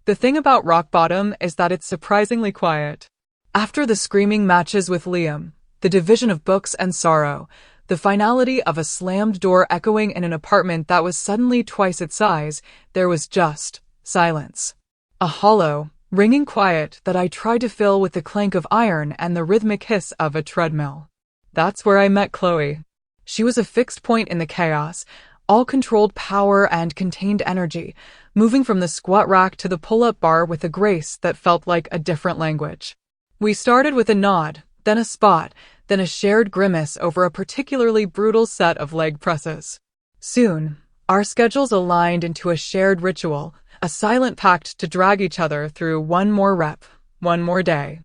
The thing about rock bottom is that it's surprisingly quiet. After the screaming matches with Liam, the division of books and sorrow, the finality of a slammed door echoing in an apartment that was suddenly twice its size, there was just silence. A hollow, ringing quiet that I tried to fill with the clank of iron and the rhythmic hiss of a treadmill. That's where I met Chloe. She was a fixed point in the chaos, all controlled power and contained energy, moving from the squat rack to the pull-up bar with a grace that felt like a different language. We started with a nod, then a spot, then a shared grimace over a particularly brutal set of leg presses. Soon, our schedules aligned into a shared ritual, a silent pact to drag each other through one more rep, one more day.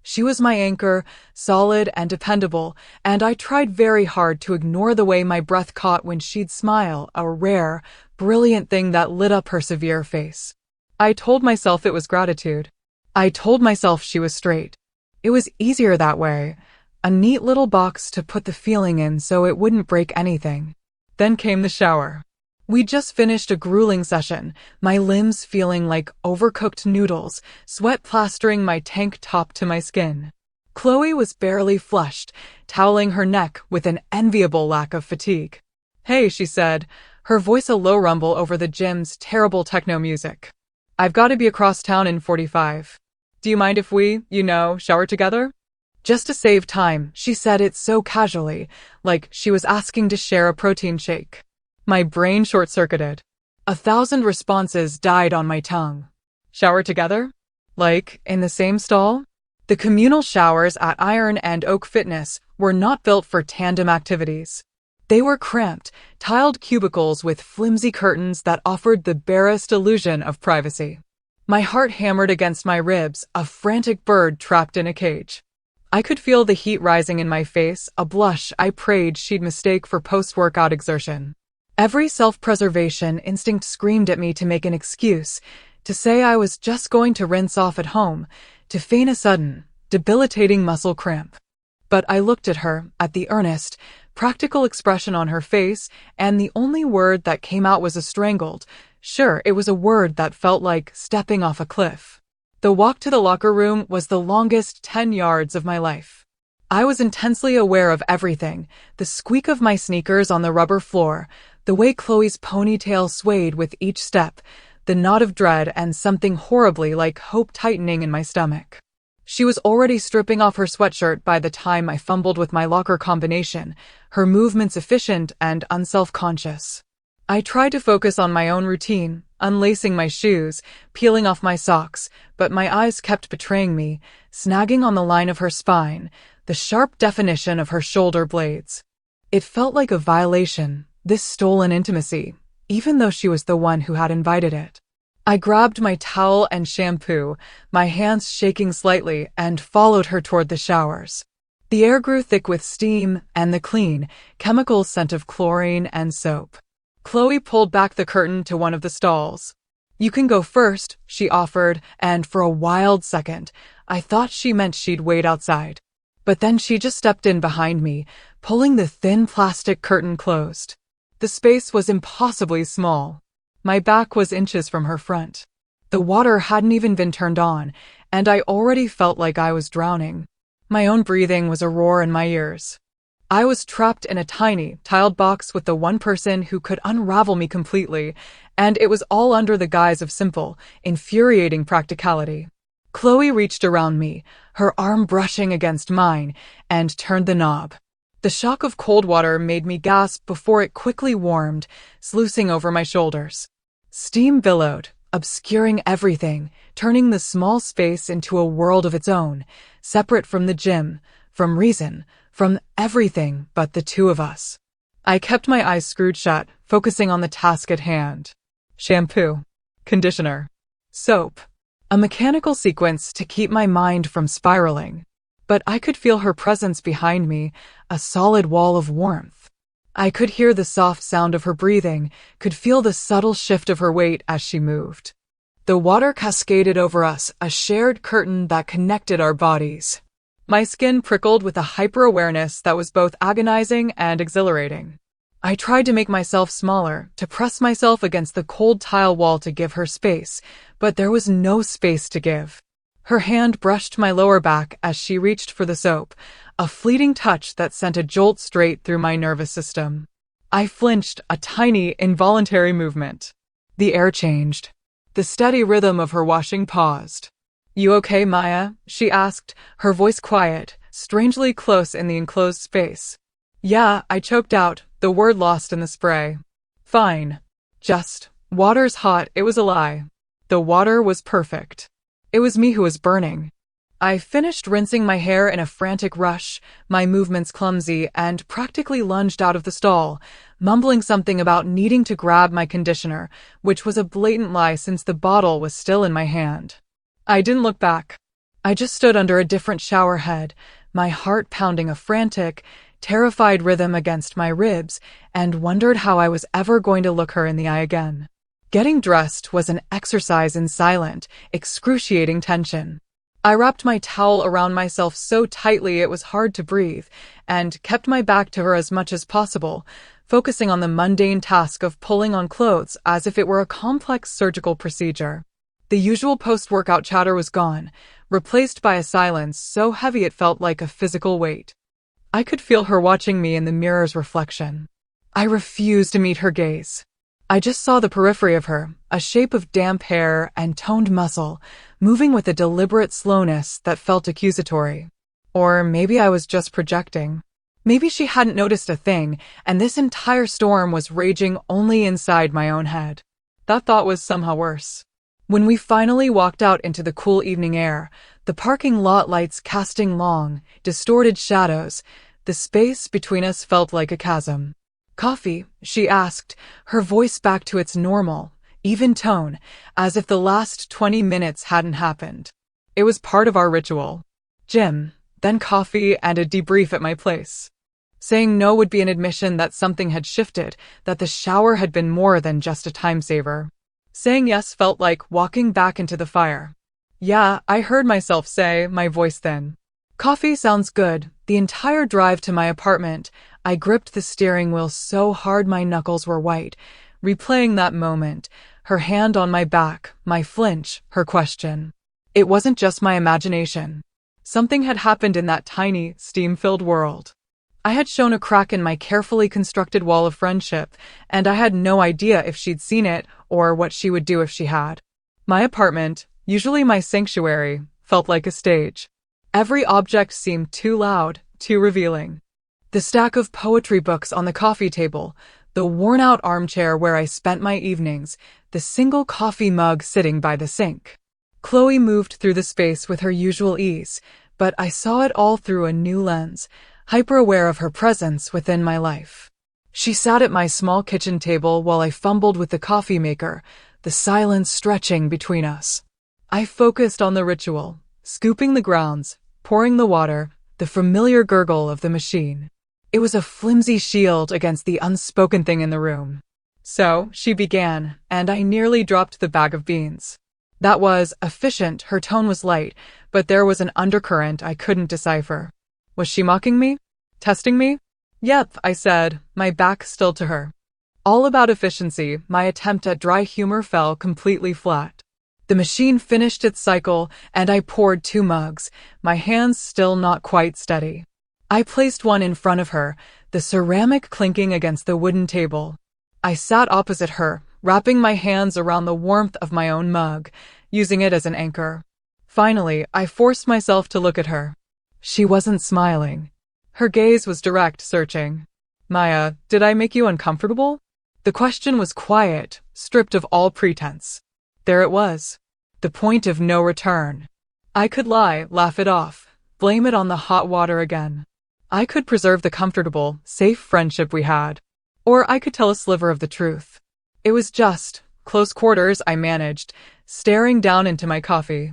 She was my anchor, solid and dependable, and I tried very hard to ignore the way my breath caught when she'd smile, a rare, brilliant thing that lit up her severe face. I told myself it was gratitude. I told myself she was straight. It was easier that way. A neat little box to put the feeling in so it wouldn't break anything. Then came the shower. We just finished a grueling session, my limbs feeling like overcooked noodles, sweat plastering my tank top to my skin. Chloe was barely flushed, toweling her neck with an enviable lack of fatigue. "Hey," she said, her voice a low rumble over the gym's terrible techno music. "I've got to be across town in 45. Do you mind if we, shower together?" Just to save time, she said it so casually, like she was asking to share a protein shake. My brain short-circuited. 1,000 responses died on my tongue. Shower together? Like, in the same stall? The communal showers at Iron and Oak Fitness were not built for tandem activities. They were cramped, tiled cubicles with flimsy curtains that offered the barest illusion of privacy. My heart hammered against my ribs, a frantic bird trapped in a cage. I could feel the heat rising in my face, a blush I prayed she'd mistake for post-workout exertion. Every self-preservation instinct screamed at me to make an excuse, to say I was just going to rinse off at home, to feign a sudden, debilitating muscle cramp. But I looked at her, at the earnest, practical expression on her face, and the only word that came out was a strangled, sure, it was a word that felt like stepping off a cliff. The walk to the locker room was the longest 10 yards of my life. I was intensely aware of everything, the squeak of my sneakers on the rubber floor, the way Chloe's ponytail swayed with each step, the knot of dread and something horribly like hope tightening in my stomach. She was already stripping off her sweatshirt by the time I fumbled with my locker combination, her movements efficient and unself-conscious. I tried to focus on my own routine, unlacing my shoes, peeling off my socks, but my eyes kept betraying me, snagging on the line of her spine, the sharp definition of her shoulder blades. It felt like a violation, this stolen intimacy, even though she was the one who had invited it. I grabbed my towel and shampoo, my hands shaking slightly, and followed her toward the showers. The air grew thick with steam and the clean, chemical scent of chlorine and soap. Chloe pulled back the curtain to one of the stalls. "You can go first," she offered, and for a wild second, I thought she meant she'd wait outside. But then she just stepped in behind me, pulling the thin plastic curtain closed. The space was impossibly small. My back was inches from her front. The water hadn't even been turned on, and I already felt like I was drowning. My own breathing was a roar in my ears. I was trapped in a tiny, tiled box with the one person who could unravel me completely, and it was all under the guise of simple, infuriating practicality. Chloe reached around me, her arm brushing against mine, and turned the knob. The shock of cold water made me gasp before it quickly warmed, sluicing over my shoulders. Steam billowed, obscuring everything, turning the small space into a world of its own, separate from the gym, from reason, from everything but the two of us. I kept my eyes screwed shut, focusing on the task at hand. Shampoo, conditioner, soap, a mechanical sequence to keep my mind from spiraling. But I could feel her presence behind me, a solid wall of warmth. I could hear the soft sound of her breathing, could feel the subtle shift of her weight as she moved. The water cascaded over us, a shared curtain that connected our bodies. My skin prickled with a hyper-awareness that was both agonizing and exhilarating. I tried to make myself smaller, to press myself against the cold tile wall to give her space, but there was no space to give. Her hand brushed my lower back as she reached for the soap, a fleeting touch that sent a jolt straight through my nervous system. I flinched, a tiny, involuntary movement. The air changed. The steady rhythm of her washing paused. "You okay, Maya?" she asked, her voice quiet, strangely close in the enclosed space. "Yeah," I choked out, the word lost in the spray. "Fine. Just, water's hot." It was a lie. The water was perfect. It was me who was burning. I finished rinsing my hair in a frantic rush, my movements clumsy, and practically lunged out of the stall, mumbling something about needing to grab my conditioner, which was a blatant lie since the bottle was still in my hand. I didn't look back. I just stood under a different shower head, my heart pounding a frantic, terrified rhythm against my ribs, and wondered how I was ever going to look her in the eye again. Getting dressed was an exercise in silent, excruciating tension. I wrapped my towel around myself so tightly it was hard to breathe, and kept my back to her as much as possible, focusing on the mundane task of pulling on clothes as if it were a complex surgical procedure. The usual post-workout chatter was gone, replaced by a silence so heavy it felt like a physical weight. I could feel her watching me in the mirror's reflection. I refused to meet her gaze. I just saw the periphery of her, a shape of damp hair and toned muscle, moving with a deliberate slowness that felt accusatory. Or maybe I was just projecting. Maybe she hadn't noticed a thing, and this entire storm was raging only inside my own head. That thought was somehow worse. When we finally walked out into the cool evening air, the parking lot lights casting long, distorted shadows, the space between us felt like a chasm. "Coffee?" she asked, her voice back to its normal, even tone, as if the last 20 minutes hadn't happened. It was part of our ritual. Gym, then coffee, and a debrief at my place. Saying no would be an admission that something had shifted, that the shower had been more than just a time saver. Saying yes felt like walking back into the fire. "Yeah," I heard myself say, my voice thin. "Coffee sounds good." The entire drive to my apartment, I gripped the steering wheel so hard my knuckles were white, replaying that moment, her hand on my back, my flinch, her question. It wasn't just my imagination. Something had happened in that tiny, steam-filled world. I had shown a crack in my carefully constructed wall of friendship, and I had no idea if she'd seen it or what she would do if she had. My apartment, usually my sanctuary, felt like a stage. Every object seemed too loud, too revealing. The stack of poetry books on the coffee table, the worn-out armchair where I spent my evenings, the single coffee mug sitting by the sink. Chloe moved through the space with her usual ease, but I saw it all through a new lens, hyper-aware of her presence within my life. She sat at my small kitchen table while I fumbled with the coffee maker, the silence stretching between us. I focused on the ritual, scooping the grounds, pouring the water, the familiar gurgle of the machine. It was a flimsy shield against the unspoken thing in the room. "So," she began, and I nearly dropped the bag of beans. That was efficient, her tone was light, but there was an undercurrent I couldn't decipher. Was she mocking me? Testing me? "Yep," I said, my back still to her. All about efficiency, my attempt at dry humor fell completely flat. The machine finished its cycle, and I poured 2 mugs, my hands still not quite steady. I placed one in front of her, the ceramic clinking against the wooden table. I sat opposite her, wrapping my hands around the warmth of my own mug, using it as an anchor. Finally, I forced myself to look at her. She wasn't smiling. Her gaze was direct, searching. "Maya, did I make you uncomfortable?" The question was quiet, stripped of all pretense. There it was. The point of no return. I could lie, laugh it off, blame it on the hot water again. I could preserve the comfortable, safe friendship we had. Or I could tell a sliver of the truth. It was just, close quarters I managed, staring down into my coffee.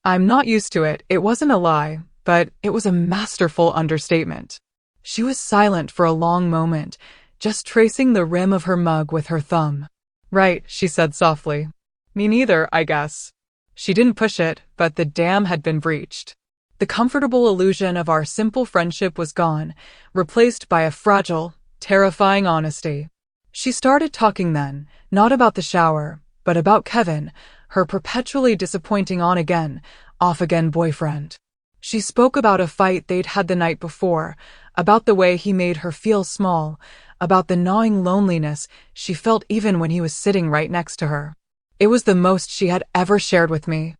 I'm not used to it, it wasn't a lie, but it was a masterful understatement. She was silent for a long moment, just tracing the rim of her mug with her thumb. "Right," she said softly. "Me neither, I guess." She didn't push it, but the dam had been breached. The comfortable illusion of our simple friendship was gone, replaced by a fragile, Terrifying honesty. She started talking then, not about the shower, but about Kevin, her perpetually disappointing on-again, off-again boyfriend. She spoke about a fight they'd had the night before, about the way he made her feel small, about the gnawing loneliness she felt even when he was sitting right next to her. It was the most she had ever shared with me.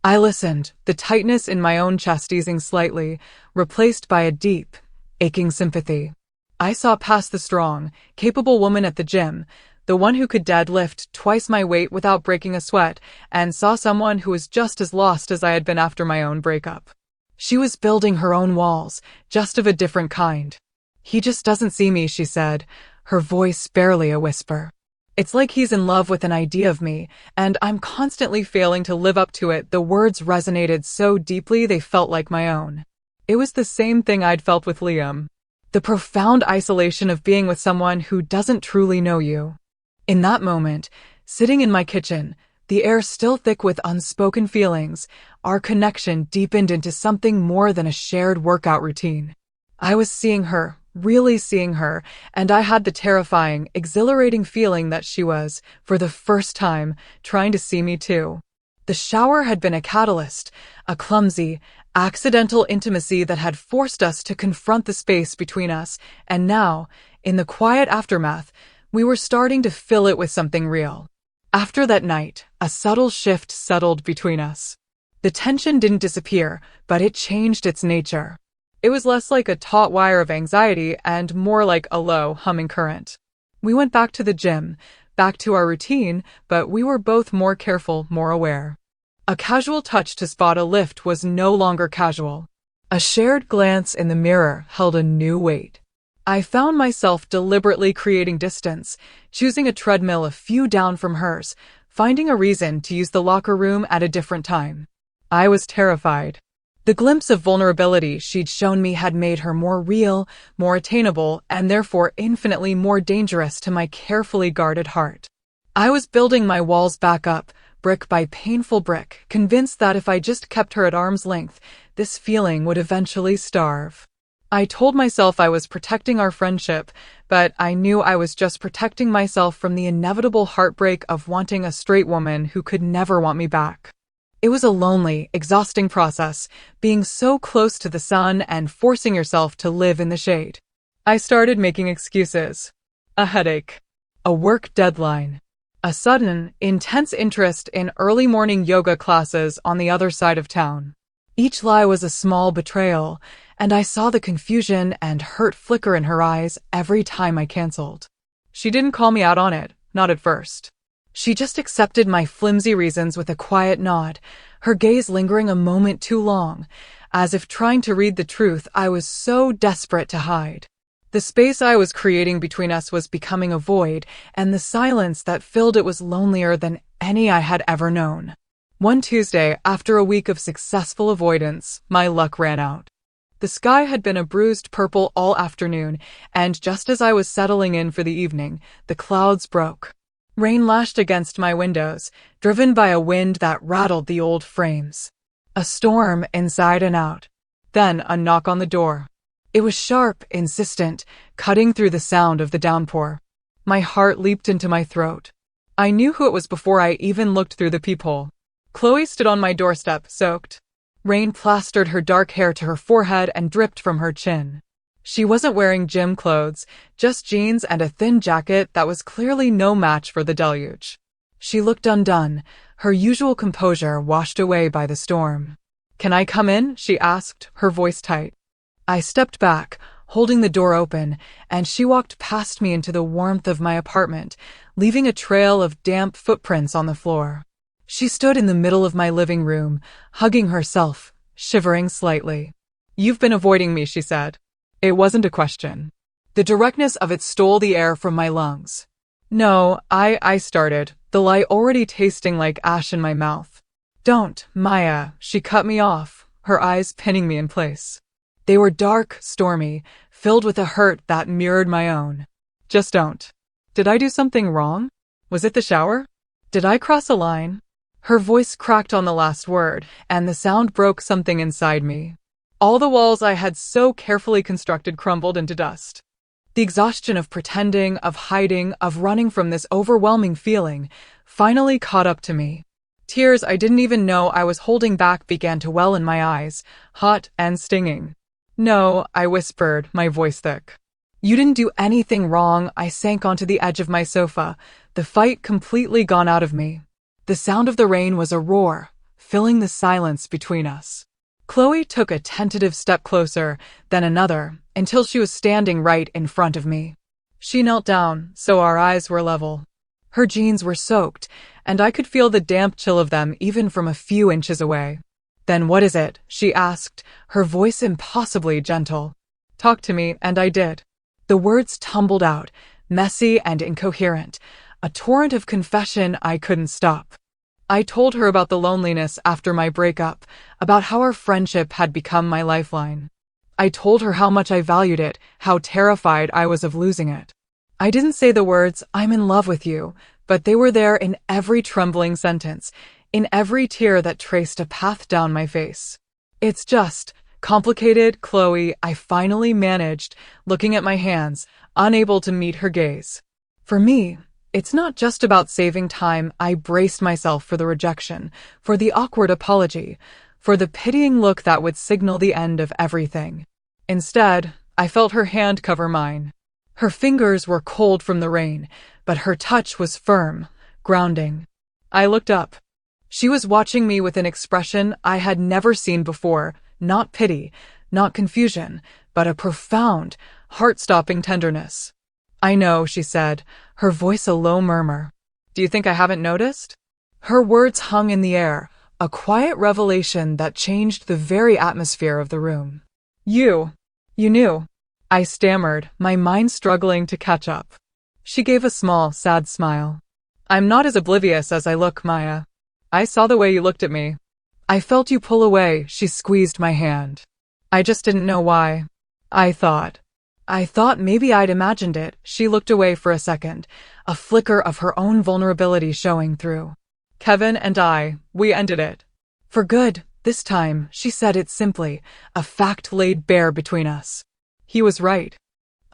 I listened, the tightness in my own chest easing slightly, replaced by a deep, aching sympathy. I saw past the strong, capable woman at the gym, the one who could deadlift twice my weight without breaking a sweat, and saw someone who was just as lost as I had been after my own breakup. She was building her own walls, just of a different kind. He just doesn't see me, she said, her voice barely a whisper. It's like he's in love with an idea of me, and I'm constantly failing to live up to it. The words resonated so deeply they felt like my own. It was the same thing I'd felt with Liam. The profound isolation of being with someone who doesn't truly know you. In that moment, sitting in my kitchen, the air still thick with unspoken feelings, our connection deepened into something more than a shared workout routine. I was seeing her, really seeing her, and I had the terrifying, exhilarating feeling that she was, for the first time, trying to see me too. The shower had been a catalyst, a clumsy, accidental intimacy that had forced us to confront the space between us, and now, in the quiet aftermath, we were starting to fill it with something real. After that night, a subtle shift settled between us. The tension didn't disappear, but it changed its nature. It was less like a taut wire of anxiety and more like a low, humming current. We went back to the gym, back to our routine, but we were both more careful, more aware. A casual touch to spot a lift was no longer casual. A shared glance in the mirror held a new weight. I found myself deliberately creating distance, choosing a treadmill a few down from hers, finding a reason to use the locker room at a different time. I was terrified. The glimpse of vulnerability she'd shown me had made her more real, more attainable, and therefore infinitely more dangerous to my carefully guarded heart. I was building my walls back up, brick by painful brick, convinced that if I just kept her at arm's length, this feeling would eventually starve. I told myself I was protecting our friendship, but I knew I was just protecting myself from the inevitable heartbreak of wanting a straight woman who could never want me back. It was a lonely, exhausting process, being so close to the sun and forcing yourself to live in the shade. I started making excuses. A headache. A work deadline. A sudden, intense interest in early morning yoga classes on the other side of town. Each lie was a small betrayal, and I saw the confusion and hurt flicker in her eyes every time I canceled. She didn't call me out on it, not at first. She just accepted my flimsy reasons with a quiet nod, her gaze lingering a moment too long, as if trying to read the truth I was so desperate to hide. The space I was creating between us was becoming a void, and the silence that filled it was lonelier than any I had ever known. One Tuesday, after a week of successful avoidance, my luck ran out. The sky had been a bruised purple all afternoon, and just as I was settling in for the evening, the clouds broke. Rain lashed against my windows, driven by a wind that rattled the old frames. A storm inside and out. Then a knock on the door. It was sharp, insistent, cutting through the sound of the downpour. My heart leaped into my throat. I knew who it was before I even looked through the peephole. Chloe stood on my doorstep, soaked. Rain plastered her dark hair to her forehead and dripped from her chin. She wasn't wearing gym clothes, just jeans and a thin jacket that was clearly no match for the deluge. She looked undone, her usual composure washed away by the storm. "Can I come in?" she asked, her voice tight. I stepped back, holding the door open, and she walked past me into the warmth of my apartment, leaving a trail of damp footprints on the floor. She stood in the middle of my living room, hugging herself, shivering slightly. "You've been avoiding me," she said. It wasn't a question. The directness of it stole the air from my lungs. "No, I started, the lie already tasting like ash in my mouth." "Don't, Maya," she cut me off, her eyes pinning me in place. They were dark, stormy, filled with a hurt that mirrored my own. "Just don't." Did I do something wrong? Was it the shower? Did I cross a line? Her voice cracked on the last word, and the sound broke something inside me. All the walls I had so carefully constructed crumbled into dust. The exhaustion of pretending, of hiding, of running from this overwhelming feeling finally caught up to me. Tears I didn't even know I was holding back began to well in my eyes, hot and stinging. "No," I whispered, my voice thick. "You didn't do anything wrong." I sank onto the edge of my sofa, the fight completely gone out of me. The sound of the rain was a roar, filling the silence between us. Chloe took a tentative step closer, then another, until she was standing right in front of me. She knelt down, so our eyes were level. Her jeans were soaked, and I could feel the damp chill of them even from a few inches away. "Then what is it?" she asked, her voice impossibly gentle. "Talk to me," and I did. The words tumbled out, messy and incoherent, a torrent of confession I couldn't stop. I told her about the loneliness after my breakup, about how our friendship had become my lifeline. I told her how much I valued it, how terrified I was of losing it. I didn't say the words, "I'm in love with you," but they were there in every trembling sentence, in every tear that traced a path down my face. "It's just complicated, Chloe," I finally managed, looking at my hands, unable to meet her gaze. "For me, it's not just about saving time." I braced myself for the rejection, for the awkward apology, for the pitying look that would signal the end of everything. Instead, I felt her hand cover mine. Her fingers were cold from the rain, but her touch was firm, grounding. I looked up. She was watching me with an expression I had never seen before, not pity, not confusion, but a profound, heart-stopping tenderness. "I know," she said, her voice a low murmur. "Do you think I haven't noticed?" Her words hung in the air, a quiet revelation that changed the very atmosphere of the room. You knew," I stammered, my mind struggling to catch up. She gave a small, sad smile. "I'm not as oblivious as I look, Maya. I saw the way you looked at me. I felt you pull away." She squeezed my hand. "I just didn't know why. I thought maybe I'd imagined it." She looked away for a second, a flicker of her own vulnerability showing through. "Kevin and we ended it. For good, this time," she said it simply, a fact laid bare between us. He was right.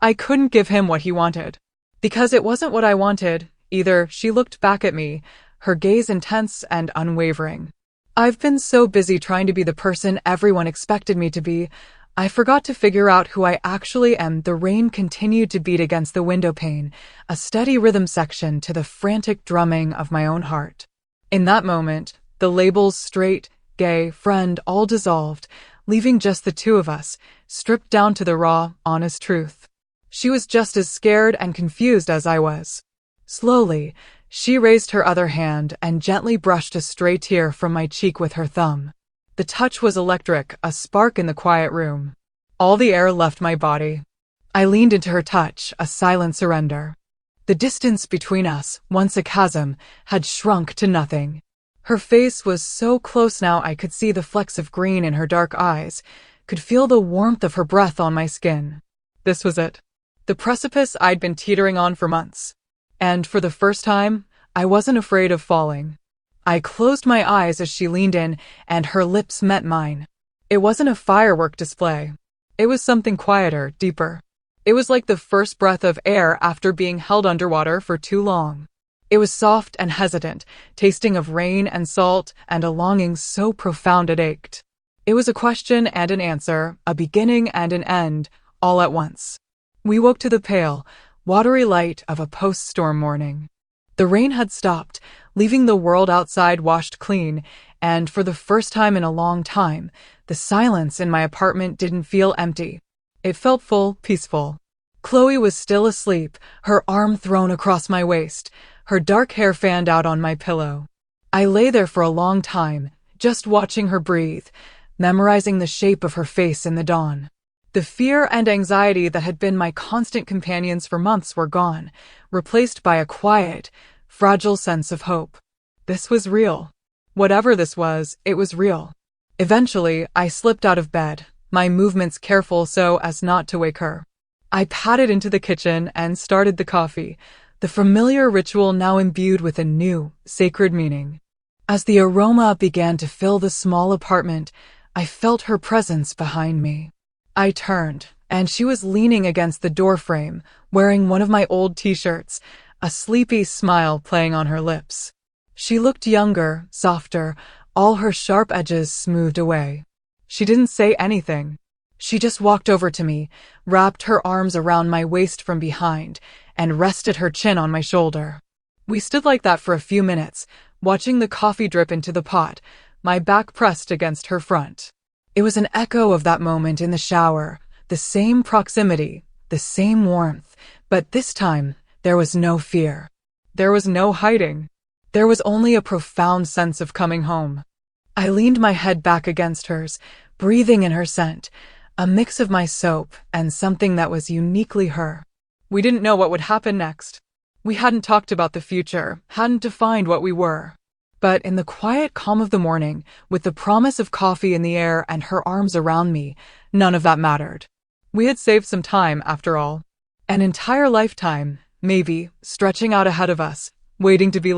I couldn't give him what he wanted. Because it wasn't what I wanted, either. She looked back at me, her gaze intense and unwavering. "I've been so busy trying to be the person everyone expected me to be, I forgot to figure out who I actually am." The rain continued to beat against the window pane, a steady rhythm section to the frantic drumming of my own heart. In that moment, the labels straight, gay, friend all dissolved, leaving just the two of us, stripped down to the raw, honest truth. She was just as scared and confused as I was. Slowly, she raised her other hand and gently brushed a stray tear from my cheek with her thumb. The touch was electric, a spark in the quiet room. All the air left my body. I leaned into her touch, a silent surrender. The distance between us, once a chasm, had shrunk to nothing. Her face was so close now I could see the flecks of green in her dark eyes, could feel the warmth of her breath on my skin. This was it. The precipice I'd been teetering on for months. And for the first time, I wasn't afraid of falling. I closed my eyes as she leaned in, and her lips met mine. It wasn't a firework display. It was something quieter, deeper. It was like the first breath of air after being held underwater for too long. It was soft and hesitant, tasting of rain and salt, and a longing so profound it ached. It was a question and an answer, a beginning and an end, all at once. We woke to the pale, watery light of a post-storm morning. The rain had stopped, leaving the world outside washed clean, and for the first time in a long time, the silence in my apartment didn't feel empty. It felt full, peaceful. Chloe was still asleep, her arm thrown across my waist, her dark hair fanned out on my pillow. I lay there for a long time, just watching her breathe, memorizing the shape of her face in the dawn. The fear and anxiety that had been my constant companions for months were gone, replaced by a quiet, fragile sense of hope. This was real. Whatever this was, it was real. Eventually, I slipped out of bed, my movements careful so as not to wake her. I padded into the kitchen and started the coffee, the familiar ritual now imbued with a new, sacred meaning. As the aroma began to fill the small apartment, I felt her presence behind me. I turned, and she was leaning against the doorframe, wearing one of my old t-shirts, a sleepy smile playing on her lips. She looked younger, softer, all her sharp edges smoothed away. She didn't say anything. She just walked over to me, wrapped her arms around my waist from behind, and rested her chin on my shoulder. We stood like that for a few minutes, watching the coffee drip into the pot, my back pressed against her front. It was an echo of that moment in the shower, the same proximity, the same warmth, but this time there was no fear. There was no hiding. There was only a profound sense of coming home. I leaned my head back against hers, breathing in her scent, a mix of my soap and something that was uniquely her. We didn't know what would happen next. We hadn't talked about the future, hadn't defined what we were. But in the quiet calm of the morning, with the promise of coffee in the air and her arms around me, none of that mattered. We had saved some time, after all. An entire lifetime, maybe, stretching out ahead of us, waiting to be